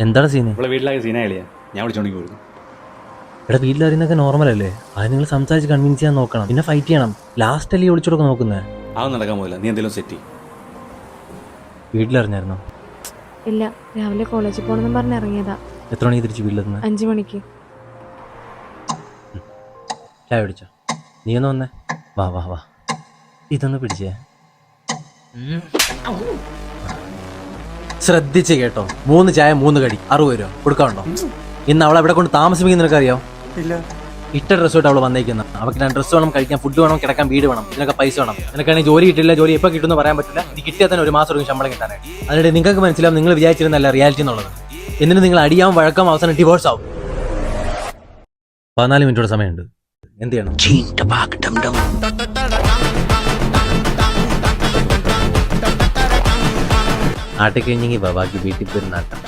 എന്താണ് സീന്? ഇവിടെ വീട്ടിലാകെ സീനായില്ലേ, ഞാൻ വിളിച്ചോണ്ടെങ്കിൽ പോയിരുന്നു. എടാ വീട്ടിലറിയുന്നൊക്കെ നോർമൽ അല്ലേ? അത് നിങ്ങൾ സംസാരിച്ച് കൺവിൻസ് ചെയ്യാൻ നോക്കണം, പിന്നെ ഫൈറ്റ് ചെയ്യണം. ലാസ്റ്റ് അല്ലേ വിളിച്ചോടൊക്കെ നോക്കുന്നത്? അതൊന്നും നടക്കാൻ പോയില്ല. നീ എന്തെങ്കിലും സെറ്റ് ചെയ്യും. വീട്ടിലറിഞ്ഞായിരുന്നോ? ഇല്ല, രാവിലെ കോളേജിൽ പോകണമെന്ന് പറഞ്ഞ് ഇറങ്ങിയതാ. എത്ര മണിക്ക് തിരിച്ച് വീട്ടിലെത്തുന്നത്? 5 മണിക്ക്. ചായ പിടിച്ചോ? നീ ഒന്ന് വന്നേ. വാ വാ വാ, ഇതൊന്ന് പിടിച്ചേ. ശ്രദ്ധിച്ച് കേട്ടോ, 3 ചായ 3 കടി 60 രൂപ കൊടുക്കാറുണ്ടോ? ഇന്ന് അവൾ എവിടെ കൊണ്ട് താമസിപ്പിക്കുന്ന നിനക്കറിയോ? ഇല്ല. ഇട്ട ഡ്രസ്സോട്ട് അവൾ വന്നേക്കുന്നത്. അവൾക്ക് ഞാൻ ഡ്രസ്സ് വേണം, കഴിക്കാൻ ഫുഡ് വേണം, കിടക്കാൻ വീട് വേണം, ഇതിനൊക്കെ പൈസ വേണം. നിനക്കാണെങ്കിൽ ജോലി കിട്ടില്ല, ജോലി എപ്പോൾ കിട്ടുമെന്ന് പറയാൻ പറ്റില്ല. ഇത് കിട്ടിയാൽ തന്നെ 1 മാസം എടുക്കും ശമ്പളം കിട്ടാനായിട്ട്. അതിനിടെ നിങ്ങൾക്ക് മനസ്സിലാവും നിങ്ങൾ വിചാരിച്ചിരുന്നല്ല റിയാലിറ്റി എന്നുള്ളത്. എന്നിട്ട് നിങ്ങൾ അടിയാവും, വഴക്കം, അവസാനം ഡിവോഴ്സ് ആവും. 14 മിനിറ്റോടെ സമയമുണ്ട്. എന്ത് ചെയ്യണം? ആട്ടിക്കഴിഞ്ഞെങ്കിൽ ബാക്കി വീട്ടിൽ പോയി നാട്ടം.